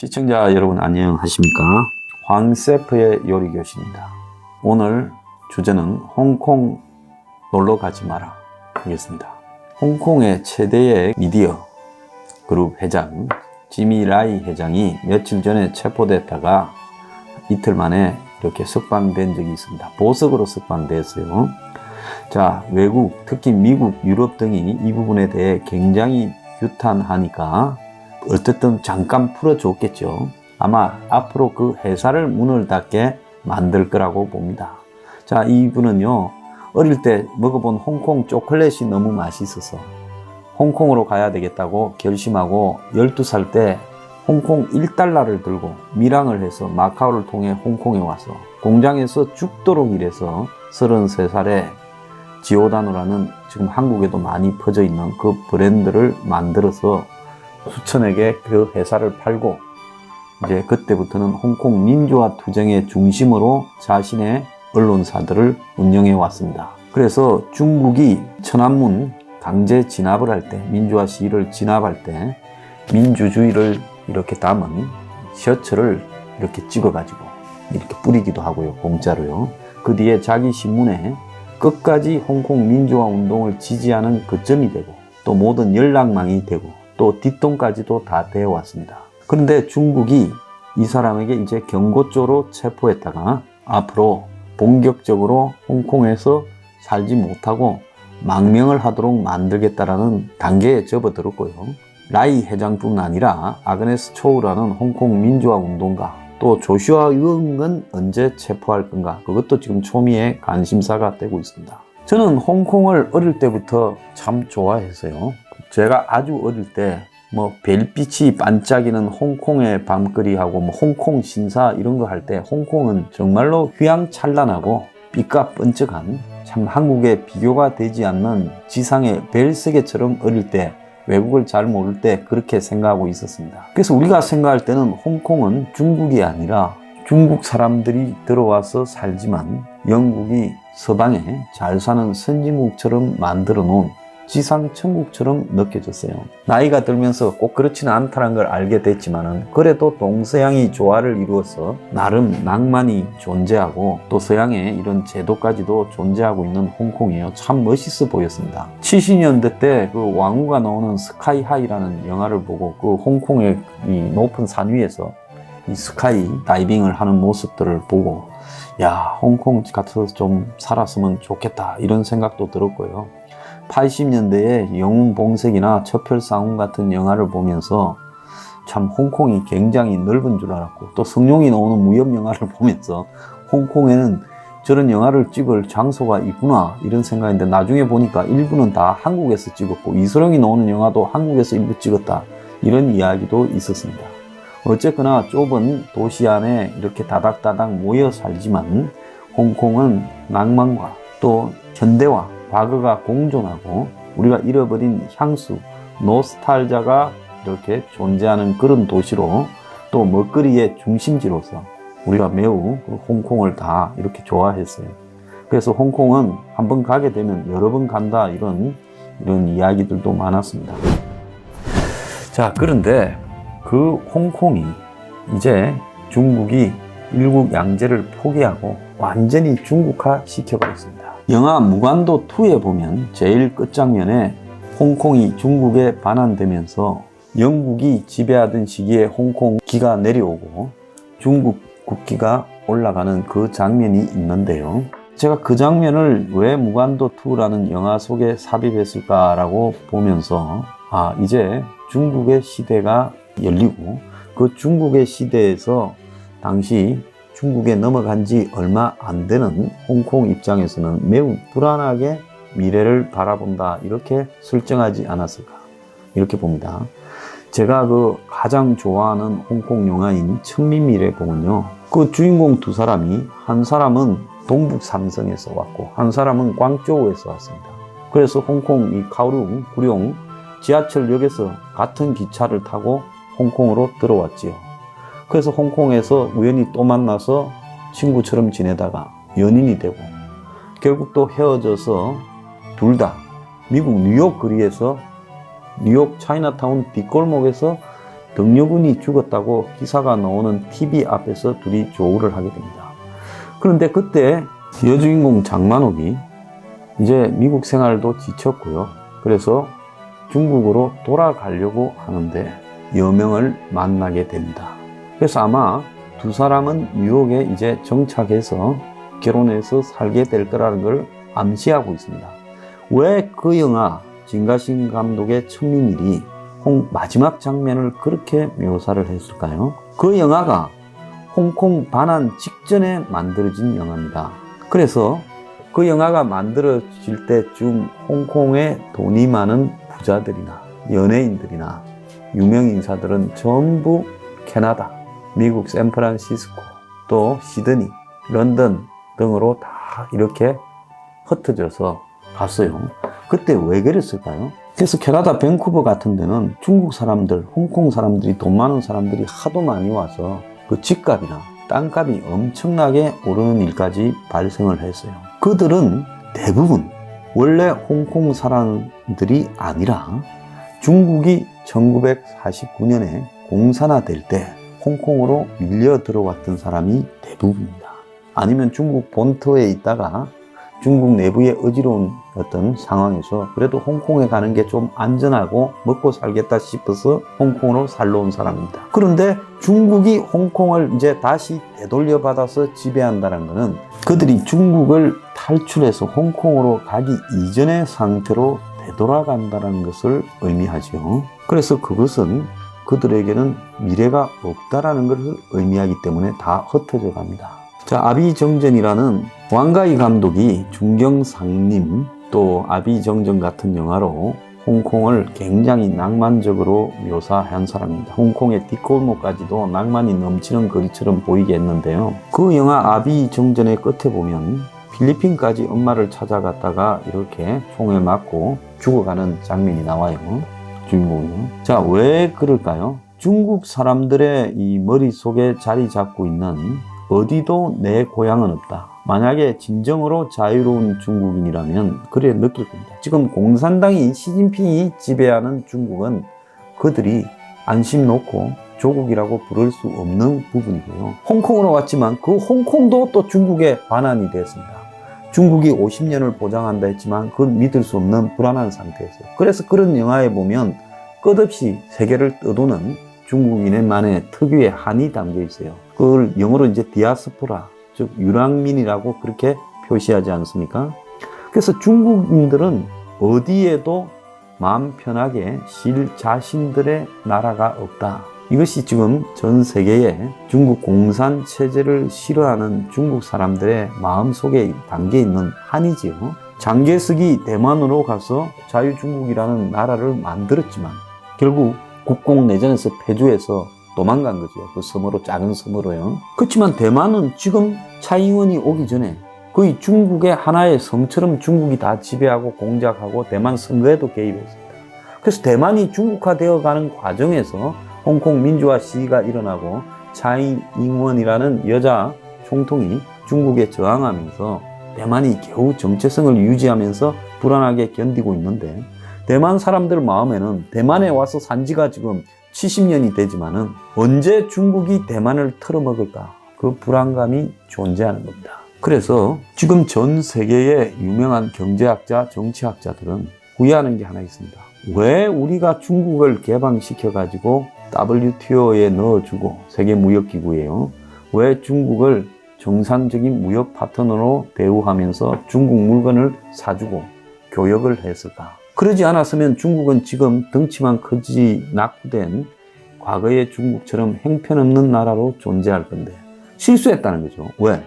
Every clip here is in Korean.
시청자 여러분 안녕하십니까? 황셰프의 요리교실입니다. 오늘 주제는 홍콩 놀러가지 마라 하겠습니다. 홍콩의 최대의 미디어 그룹 회장 지미 라이 회장이 며칠 전에 체포됐다가 이틀 만에 이렇게 석방된 적이 있습니다. 보석으로 석방됐어요. 자, 외국, 특히 미국, 유럽 등이 이 부분에 대해 굉장히 규탄하니까 어쨌든 잠깐 풀어줬겠죠. 아마 앞으로 그 회사를 문을 닫게 만들 거라고 봅니다. 자, 이분은요, 어릴 때 먹어본 홍콩 초콜릿이 너무 맛있어서 홍콩으로 가야 되겠다고 결심하고 12살 때 홍콩 1달러를 들고 밀항을 해서 마카오를 통해 홍콩에 와서 공장에서 죽도록 일해서 33살에 지오다노라는 지금 한국에도 많이 퍼져 있는 그 브랜드를 만들어서 수천에게 그 회사를 팔고 이제 그때부터는 홍콩 민주화 투쟁의 중심으로 자신의 언론사들을 운영해 왔습니다. 그래서 중국이 천안문 강제 진압을 할 때, 민주화 시위를 진압할 때 민주주의를 이렇게 담은 셔츠를 이렇게 찍어가지고 이렇게 뿌리기도 하고요, 공짜로요. 그 뒤에 자기 신문에 끝까지 홍콩 민주화 운동을 지지하는 거점이 되고 또 모든 연락망이 되고 또 뒷돈까지도 다 되어 왔습니다. 그런데 중국이 이 사람에게 이제 경고죄로 체포했다가 앞으로 본격적으로 홍콩에서 살지 못하고 망명을 하도록 만들겠다라는 단계에 접어들었고요. 라이 회장뿐 아니라 아그네스 초우라는 홍콩 민주화 운동가 또 조슈아 유응은 언제 체포할 건가, 그것도 지금 초미의 관심사가 되고 있습니다. 저는 홍콩을 어릴 때부터 참 좋아했어요. 제가 아주 어릴 때 뭐 별빛이 반짝이는 홍콩의 밤거리하고 뭐 홍콩 신사 이런 거 할 때 홍콩은 정말로 휘황찬란하고 빛과 번쩍한 참 한국에 비교가 되지 않는 지상의 별세계처럼 어릴 때 외국을 잘 모를 때 그렇게 생각하고 있었습니다. 그래서 우리가 생각할 때는 홍콩은 중국이 아니라 중국 사람들이 들어와서 살지만 영국이 서방에 잘 사는 선진국처럼 만들어 놓은 지상 천국처럼 느껴졌어요. 나이가 들면서 꼭 그렇지는 않다는 걸 알게 됐지만은 그래도 동서양이 조화를 이루어서 나름 낭만이 존재하고 또 서양의 이런 제도까지도 존재하고 있는 홍콩이에요. 참 멋있어 보였습니다. 70년대 때 그 왕후가 나오는 스카이 하이라는 영화를 보고 그 홍콩의 이 높은 산 위에서 이 스카이 다이빙을 하는 모습들을 보고 야, 홍콩 같아서 좀 살았으면 좋겠다 이런 생각도 들었고요. 80년대에 영웅봉색이나 첩혈상훈 같은 영화를 보면서 참 홍콩이 굉장히 넓은 줄 알았고 또 성룡이 나오는 무협 영화를 보면서 홍콩에는 저런 영화를 찍을 장소가 있구나 이런 생각인데 나중에 보니까 일부는 다 한국에서 찍었고 이소룡이 나오는 영화도 한국에서 일부 찍었다 이런 이야기도 있었습니다. 어쨌거나 좁은 도시 안에 이렇게 다닥다닥 모여 살지만 홍콩은 낭만과 또 현대화 과거가 공존하고 우리가 잃어버린 향수, 노스탈자가 이렇게 존재하는 그런 도시로 또 먹거리의 중심지로서 우리가 매우 홍콩을 다 이렇게 좋아했어요. 그래서 홍콩은 한번 가게 되면 여러 번 간다 이런 이야기들도 많았습니다. 자, 그런데 그 홍콩이 이제 중국이 일국 양제를 포기하고 완전히 중국화 시켜버렸습니다. 영화 무간도 2에 보면 제일 끝장면에 홍콩이 중국에 반환되면서 영국이 지배하던 시기에 홍콩 국기가 내려오고 중국 국기가 올라가는 그 장면이 있는데요. 제가 그 장면을 왜 무간도 2라는 영화 속에 삽입했을까라고 보면서 이제 중국의 시대가 열리고 그 중국의 시대에서 당시 중국에 넘어간 지 얼마 안 되는 홍콩 입장에서는 매우 불안하게 미래를 바라본다 이렇게 설정하지 않았을까 이렇게 봅니다. 제가 그 가장 좋아하는 홍콩 영화인 천민미래 보면요, 그 주인공 두 사람이 한 사람은 동북 삼성에서 왔고 한 사람은 광저우에서 왔습니다. 그래서 홍콩 이 카오룽 구룡 지하철역에서 같은 기차를 타고 홍콩으로 들어왔지요. 그래서 홍콩에서 우연히 또 만나서 친구처럼 지내다가 연인이 되고 결국 또 헤어져서 둘 다 미국 뉴욕 거리에서 뉴욕 차이나타운 뒷골목에서 등려군이 죽었다고 기사가 나오는 TV 앞에서 둘이 조우를 하게 됩니다. 그런데 그때 여주인공 장만옥이 이제 미국 생활도 지쳤고요. 그래서 중국으로 돌아가려고 하는데 여명을 만나게 됩니다. 그래서 아마 두 사람은 뉴욕에 이제 정착해서 결혼해서 살게 될 거라는 걸 암시하고 있습니다. 왜 그 영화 진가신 감독의 천리밀이 마지막 장면을 그렇게 묘사를 했을까요? 그 영화가 홍콩 반환 직전에 만들어진 영화입니다. 그래서 그 영화가 만들어질 때쯤 홍콩에 돈이 많은 부자들이나 연예인들이나 유명 인사들은 전부 캐나다, 미국 샌프란시스코, 또 시드니, 런던 등으로 다 이렇게 흩어져서 갔어요. 그때 왜 그랬을까요? 그래서 캐나다 밴쿠버 같은 데는 중국 사람들, 홍콩 사람들이 돈 많은 사람들이 하도 많이 와서 그 집값이나 땅값이 엄청나게 오르는 일까지 발생을 했어요. 그들은 대부분 원래 홍콩 사람들이 아니라 중국이 1949년에 공산화될 때 홍콩으로 밀려 들어왔던 사람이 대부분입니다. 아니면 중국 본토에 있다가 중국 내부의 어지러운 어떤 상황에서 그래도 홍콩에 가는 게 좀 안전하고 먹고 살겠다 싶어서 홍콩으로 살러 온 사람입니다. 그런데 중국이 홍콩을 이제 다시 되돌려 받아서 지배한다는 것은 그들이 중국을 탈출해서 홍콩으로 가기 이전의 상태로 되돌아간다는 것을 의미하죠. 그래서 그것은 그들에게는 미래가 없다라는 것을 의미하기 때문에 다 흩어져 갑니다. 자, 아비정전이라는 왕가희 감독이 중경상림 또 아비정전 같은 영화로 홍콩을 굉장히 낭만적으로 묘사한 사람입니다. 홍콩의 뒷골목까지도 낭만이 넘치는 거리처럼 보이게 했는데요. 그 영화 아비정전의 끝에 보면 필리핀까지 엄마를 찾아갔다가 이렇게 총에 맞고 죽어가는 장면이 나와요. 주인공이요. 자, 왜 그럴까요? 중국 사람들의 이 머릿속에 자리 잡고 있는 어디도 내 고향은 없다. 만약에 진정으로 자유로운 중국인이라면 그래 느낄 겁니다. 지금 공산당이 시진핑이 지배하는 중국은 그들이 안심 놓고 조국이라고 부를 수 없는 부분이고요. 홍콩으로 왔지만 그 홍콩도 또 중국의 반환이 됐습니다. 중국이 50년을 보장한다 했지만 그건 믿을 수 없는 불안한 상태였어요. 그래서 그런 영화에 보면 끝없이 세계를 떠도는 중국인만의 특유의 한이 담겨 있어요. 그걸 영어로 이제 디아스포라, 즉 유랑민이라고 그렇게 표시하지 않습니까? 그래서 중국인들은 어디에도 마음 편하게 쉴 자신들의 나라가 없다. 이것이 지금 전 세계에 중국 공산 체제를 싫어하는 중국 사람들의 마음속에 담겨 있는 한이지요. 장개석이 대만으로 가서 자유중국이라는 나라를 만들었지만 결국 국공내전에서 패주해서 도망간 거죠. 그 섬으로, 작은 섬으로요. 그렇지만 대만은 지금 차이잉원이 오기 전에 거의 중국의 하나의 섬처럼 중국이 다 지배하고 공작하고 대만 선거에도 개입했습니다. 그래서 대만이 중국화되어 가는 과정에서 홍콩 민주화 시위가 일어나고 차이잉원이라는 여자 총통이 중국에 저항하면서 대만이 겨우 정체성을 유지하면서 불안하게 견디고 있는데 대만 사람들 마음에는 대만에 와서 산 지가 지금 70년이 되지만은 언제 중국이 대만을 털어먹을까? 그 불안감이 존재하는 겁니다. 그래서 지금 전 세계의 유명한 경제학자, 정치학자들은 후회하는 게 하나 있습니다. 왜 우리가 중국을 개방시켜가지고 WTO에 넣어주고 세계무역기구에요. 왜 중국을 정상적인 무역 파트너로 대우하면서 중국 물건을 사주고 교역을 했을까? 그러지 않았으면 중국은 지금 덩치만 크지 낙후된 과거의 중국처럼 형편없는 나라로 존재할 건데 실수했다는 거죠. 왜?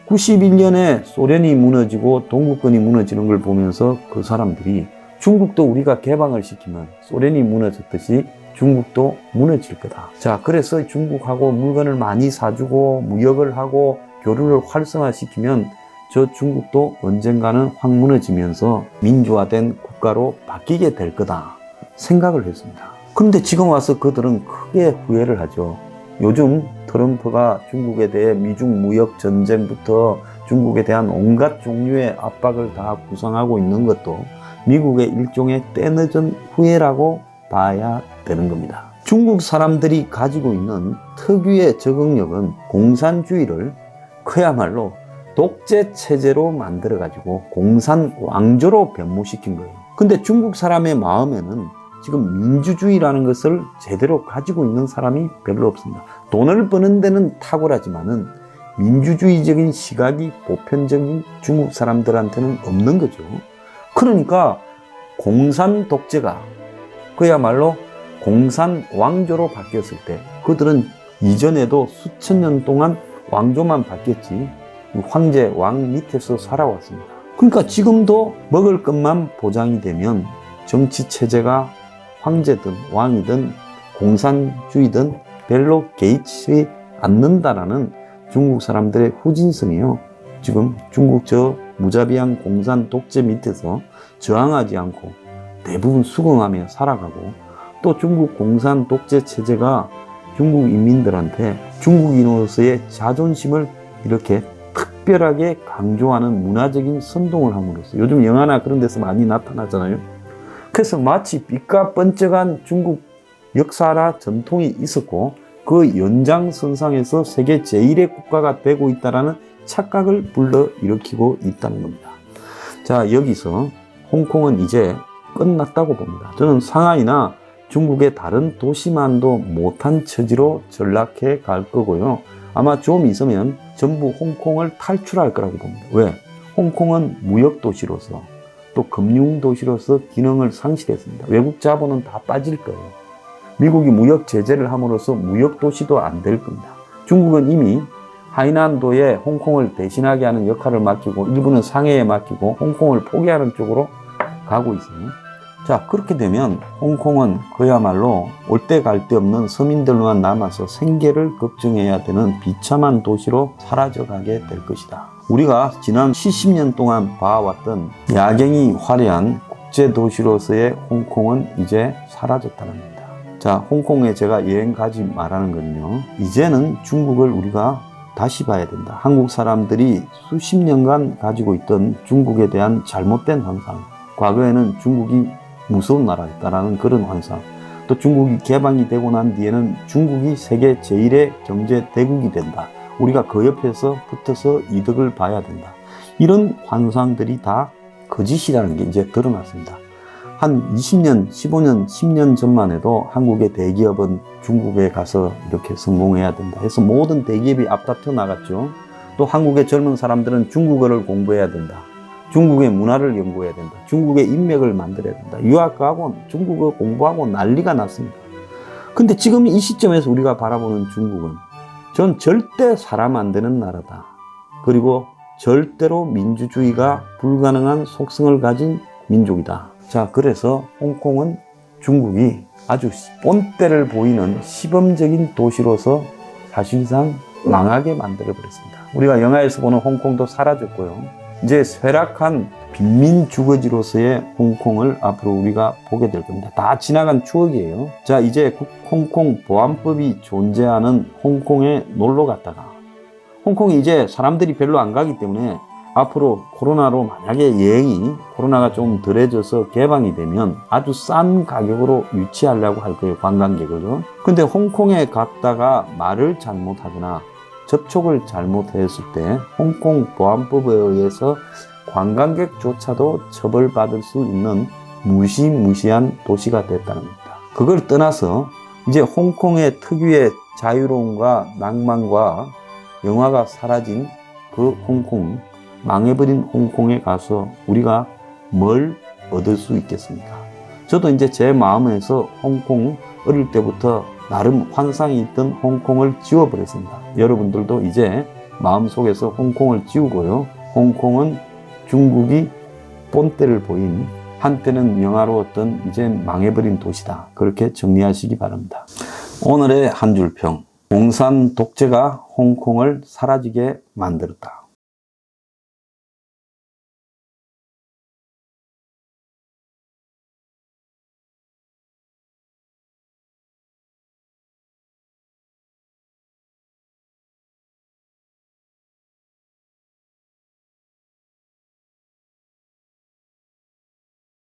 91년에 소련이 무너지고 동구권이 무너지는 걸 보면서 그 사람들이 중국도 우리가 개방을 시키면 소련이 무너졌듯이 중국도 무너질 거다. 자, 그래서 중국하고 물건을 많이 사주고 무역을 하고 교류를 활성화시키면 저 중국도 언젠가는 확 무너지면서 민주화된 국가로 바뀌게 될 거다 생각을 했습니다. 그런데 지금 와서 그들은 크게 후회를 하죠. 요즘 트럼프가 중국에 대해 미중 무역 전쟁부터 중국에 대한 온갖 종류의 압박을 다 구성하고 있는 것도 미국의 일종의 때늦은 후회라고 봐야 되는 겁니다. 중국 사람들이 가지고 있는 특유의 적응력은 공산주의를 그야말로 독재 체제로 만들어 가지고 공산 왕조로 변모시킨 거예요. 근데 중국 사람의 마음에는 지금 민주주의라는 것을 제대로 가지고 있는 사람이 별로 없습니다. 돈을 버는 데는 탁월하지만은 민주주의적인 시각이 보편적인 중국 사람들한테는 없는 거죠. 그러니까 공산 독재가 그야말로 공산 왕조로 바뀌었을 때 그들은 이전에도 수천 년 동안 왕조만 바뀌었지 황제, 왕 밑에서 살아왔습니다. 그러니까 지금도 먹을 것만 보장이 되면 정치 체제가 황제든 왕이든 공산주의든 별로 개의치 않는다라는 중국 사람들의 후진성이에요. 지금 중국 저 무자비한 공산 독재 밑에서 저항하지 않고 대부분 수긍하며 살아가고 또 중국 공산 독재 체제가 중국 인민들한테 중국인으로서의 자존심을 이렇게 특별하게 강조하는 문화적인 선동을 함으로써 요즘 영화나 그런 데서 많이 나타나잖아요. 그래서 마치 빛과 번쩍한 중국 역사나 전통이 있었고 그 연장선상에서 세계 제1의 국가가 되고 있다는 착각을 불러일으키고 있다는 겁니다. 자, 여기서 홍콩은 이제 끝났다고 봅니다. 저는 상하이나 중국의 다른 도시만도 못한 처지로 전락해 갈 거고요. 아마 좀 있으면 전부 홍콩을 탈출할 거라고 봅니다. 왜? 홍콩은 무역도시로서 또 금융도시로서 기능을 상실했습니다. 외국 자본은 다 빠질 거예요. 미국이 무역 제재를 함으로써 무역도시도 안 될 겁니다. 중국은 이미 하이난도에 홍콩을 대신하게 하는 역할을 맡기고 일부는 상해에 맡기고 홍콩을 포기하는 쪽으로 가고 있어요. 자, 그렇게 되면 홍콩은 그야말로 올 때 갈 데 없는 서민들만 남아서 생계를 걱정해야 되는 비참한 도시로 사라져가게 될 것이다. 우리가 지난 70년 동안 봐왔던 야경이 화려한 국제도시로서의 홍콩은 이제 사라졌다는 겁니다. 자, 홍콩에 제가 여행 가지 말라는 건요, 이제는 중국을 우리가 다시 봐야 된다. 한국 사람들이 수십 년간 가지고 있던 중국에 대한 잘못된 환상, 과거에는 중국이 무서운 나라였다라는 그런 환상, 또 중국이 개방이 되고 난 뒤에는 중국이 세계 제1의 경제 대국이 된다. 우리가 그 옆에서 붙어서 이득을 봐야 된다. 이런 환상들이 다 거짓이라는 게 이제 드러났습니다. 한 20년, 15년, 10년 전만 해도 한국의 대기업은 중국에 가서 이렇게 성공해야 된다 해서 모든 대기업이 앞다퉈 나갔죠. 또 한국의 젊은 사람들은 중국어를 공부해야 된다. 중국의 문화를 연구해야 된다. 중국의 인맥을 만들어야 된다. 유학 가고 중국어 공부하고 난리가 났습니다. 근데 지금 이 시점에서 우리가 바라보는 중국은 전 절대 사람 안 되는 나라다. 그리고 절대로 민주주의가 불가능한 속성을 가진 민족이다. 자, 그래서 홍콩은 중국이 아주 본때를 보이는 시범적인 도시로서 사실상 망하게 만들어버렸습니다. 우리가 영화에서 보는 홍콩도 사라졌고요. 이제 쇠락한 빈민 주거지로서의 홍콩을 앞으로 우리가 보게 될 겁니다. 다 지나간 추억이에요. 자, 이제 홍콩 보안법이 존재하는 홍콩에 놀러 갔다가 홍콩이 이제 사람들이 별로 안 가기 때문에 앞으로 코로나로 만약에 여행이 코로나가 좀 덜해져서 개방이 되면 아주 싼 가격으로 유치하려고 할 거예요, 관광객을. 근데 홍콩에 갔다가 말을 잘못하거나 접촉을 잘못했을 때 홍콩 보안법에 의해서 관광객조차도 처벌받을 수 있는 무시무시한 도시가 됐다는 겁니다. 그걸 떠나서 이제 홍콩의 특유의 자유로움과 낭만과 영화가 사라진 그 홍콩, 망해버린 홍콩에 가서 우리가 뭘 얻을 수 있겠습니까? 저도 이제 제 마음에서 홍콩 어릴 때부터 나름 환상이 있던 홍콩을 지워버렸습니다. 여러분들도 이제 마음속에서 홍콩을 지우고요. 홍콩은 중국이 본때를 보인 한때는 영화로웠던 이제 망해버린 도시다. 그렇게 정리하시기 바랍니다. 오늘의 한 줄평. 공산 독재가 홍콩을 사라지게 만들었다.